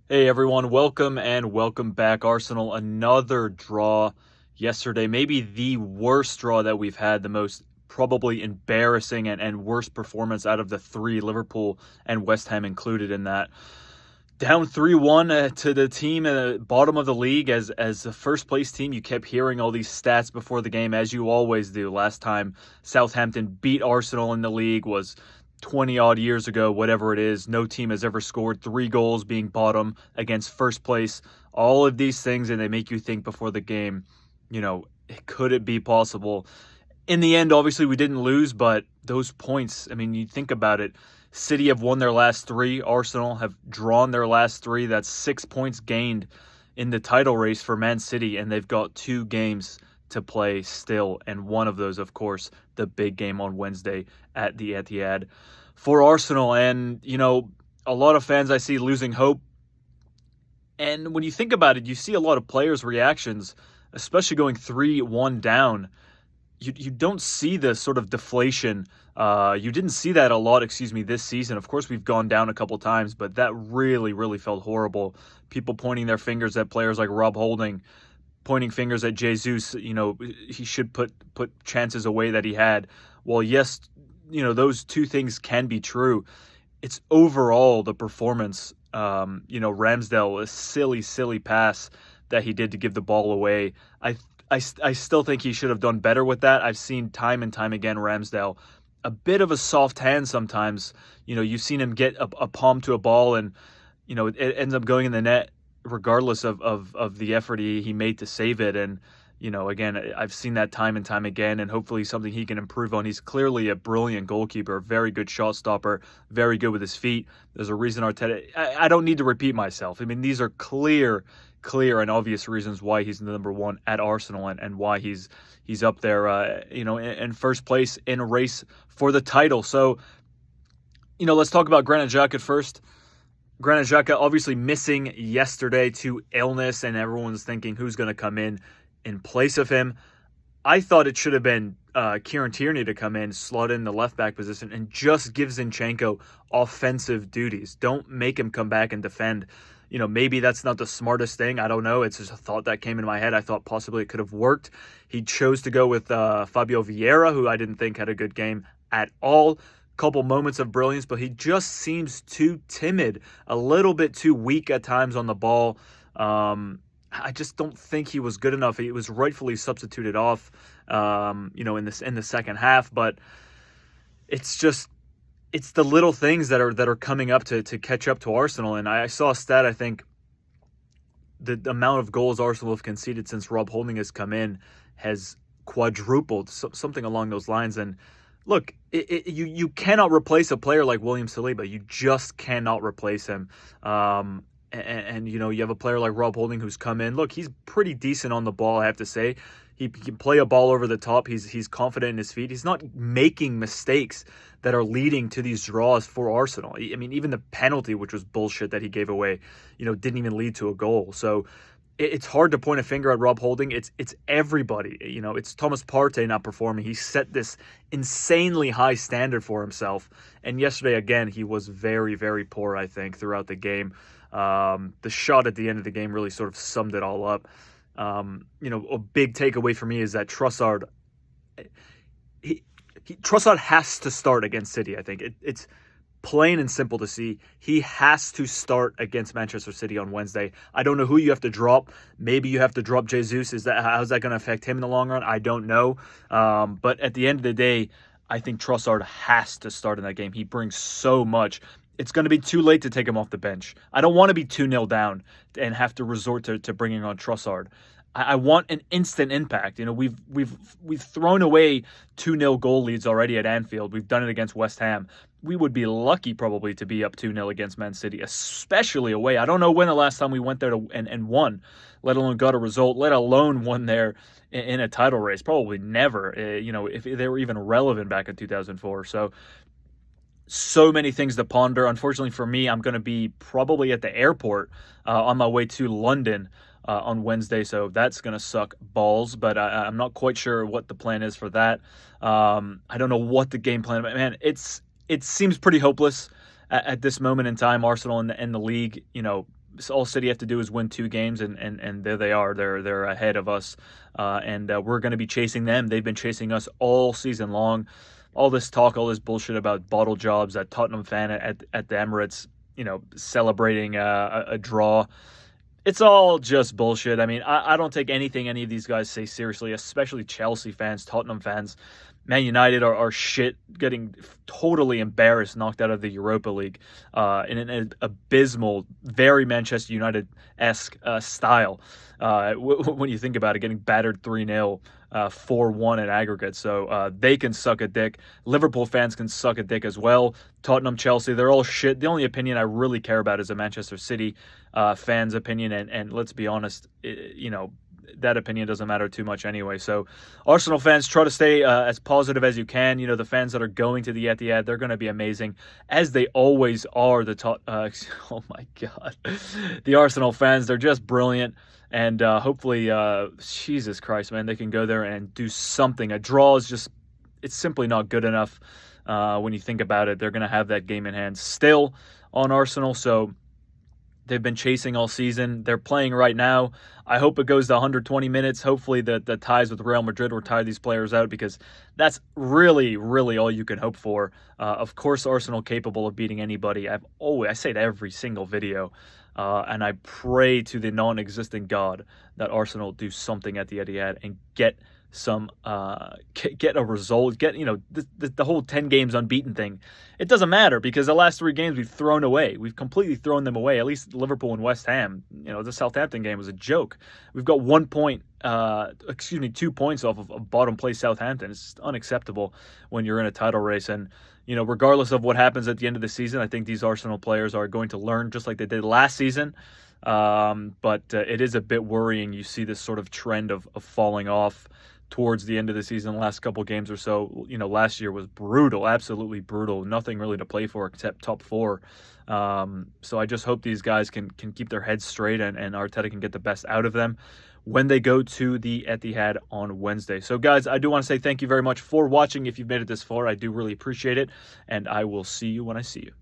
Hey everyone, welcome back. Arsenal, another draw yesterday. Maybe the worst draw that we've had, the most probably embarrassing and worst performance out of the three, Liverpool and West Ham included in that. Down 3-1 to the team at the bottom of the league as the first place team. You kept hearing all these stats before the game, as you always do. Last time Southampton beat Arsenal in the league was 20 odd years ago, whatever it is. No team has ever scored three goals being bottom against first place. All of these things, and they make you think before the game, could it be possible? In the end, obviously, we didn't lose, but those points, I mean, you think about it. City have won their last three. Arsenal have drawn their last three. That's 6 points gained in the title race for Man City, and they've got two games to play still. And one of those, of course, the big game on Wednesday at the Etihad for Arsenal. And, a lot of fans I see losing hope. And when you think about it, you see a lot of players' reactions, especially going 3-1 down. You don't see the sort of deflation. You didn't see that a lot, this season. Of course, we've gone down a couple times, but that really, really felt horrible. People pointing their fingers at players like Rob Holding, pointing fingers at Jesus. He should put chances away that he had. Well, yes, those two things can be true. It's overall the performance. Ramsdale, a silly, silly pass that he did to give the ball away. I still think he should have done better with that. I've seen time and time again Ramsdale a bit of a soft hand sometimes. You've seen him get a palm to a ball and, it ends up going in the net regardless of the effort he made to save it. And, again, I've seen that time and time again, and hopefully something he can improve on. He's clearly a brilliant goalkeeper, very good shot stopper, very good with his feet. There's a reason Arteta. I don't need to repeat myself. I mean, these are clear and obvious reasons why he's the number one at Arsenal and why he's up there, in first place in a race for the title. So, let's talk about Granit Xhaka first. Granit Xhaka obviously missing yesterday to illness, and everyone's thinking who's going to come in place of him. I thought it should have been Kieran Tierney to come in, slot in the left back position, and just give Zinchenko offensive duties. Don't make him come back and defend. Maybe that's not the smartest thing. I don't know. It's just a thought that came in my head. I thought possibly it could have worked. He chose to go with Fabio Vieira, who I didn't think had a good game at all. Couple moments of brilliance, but he just seems too timid, a little bit too weak at times on the ball. I just don't think he was good enough. He was rightfully substituted off, in the second half. But it's the little things that are coming up to catch up to Arsenal. And I saw a stat. I think the amount of goals Arsenal have conceded since Rob Holding has come in has quadrupled, something along those lines. And look, you cannot replace a player like William Saliba. You just cannot replace him. And you have a player like Rob Holding who's come in. Look, he's pretty decent on the ball, I have to say. He can play a ball over the top. He's confident in his feet. He's not making mistakes that are leading to these draws for Arsenal. I mean, even the penalty, which was bullshit that he gave away, didn't even lead to a goal. So it's hard to point a finger at Rob Holding. It's everybody. It's Thomas Partey not performing. He set this insanely high standard for himself. And yesterday, again, he was very, very poor, I think, throughout the game. The shot at the end of the game really sort of summed it all up. A big takeaway for me is that Trossard, Trossard has to start against City. I think it's plain and simple to see. He has to start against Manchester City on Wednesday. I don't know who you have to drop. Maybe you have to drop Jesus. How's that going to affect him in the long run? I don't know. But at the end of the day, I think Trossard has to start in that game. He brings so much. It's going to be too late to take him off the bench. I don't want to be 2-0 down and have to resort to bringing on Trossard. I want an instant impact. We've thrown away 2-0 goal leads already at Anfield. We've done it against West Ham. We would be lucky probably to be up 2-0 against Man City, especially away. I don't know when the last time we went there and won, let alone got a result, let alone won there in a title race. Probably never, if they were even relevant back in 2004. So many things to ponder. Unfortunately for me, I'm going to be probably at the airport on my way to London on Wednesday, so that's going to suck balls, but I'm not quite sure what the plan is for that. I don't know what the game plan, man, it seems pretty hopeless at this moment in time. Arsenal in the league, all City have to do is win 2 games, and there they are. They're ahead of us, and we're going to be chasing them. They've been chasing us all season long. All this talk, all this bullshit about bottle jobs, that Tottenham fan at the Emirates, celebrating a draw. It's all just bullshit. I mean, I don't take anything any of these guys say seriously, especially Chelsea fans, Tottenham fans. Man United are shit, getting totally embarrassed, knocked out of the Europa League in an abysmal, very Manchester United-esque style. When you think about it, getting battered 3-0, 4-1 in aggregate. So they can suck a dick. Liverpool fans can suck a dick as well. Tottenham, Chelsea, they're all shit. The only opinion I really care about is a Manchester City fans' opinion. And let's be honest, that opinion doesn't matter too much anyway. So Arsenal fans, try to stay as positive as you can. The fans that are going to the Etihad, they're going to be amazing, as they always are. Oh my God. The Arsenal fans, they're just brilliant. And hopefully, Jesus Christ, man, they can go there and do something. A draw is just, it's simply not good enough when you think about it. They're going to have that game in hand still on Arsenal. So they've been chasing all season. They're playing right now. I hope it goes to 120 minutes. Hopefully the ties with Real Madrid will tire these players out, because that's really, really all you can hope for. Of course, Arsenal capable of beating anybody. I say it every single video. And I pray to the non-existent God that Arsenal do something at the Etihad and get a result, get the whole 10 games unbeaten thing. It doesn't matter, because the last 3 games we've thrown away. We've completely thrown them away. At least Liverpool and West Ham. The Southampton game was a joke. We've got 2 points off of bottom place Southampton. It's unacceptable when you're in a title race. And regardless of what happens at the end of the season, I think these Arsenal players are going to learn, just like they did last season. But it is a bit worrying. You see this sort of trend of falling off towards the end of the season, the last couple games or so. Last year was brutal, absolutely brutal. Nothing really to play for except top 4. So I just hope these guys can keep their heads straight, and Arteta can get the best out of them when they go to the Etihad on Wednesday. So guys, I do want to say thank you very much for watching. If you've made it this far, I do really appreciate it, and I will see you when I see you.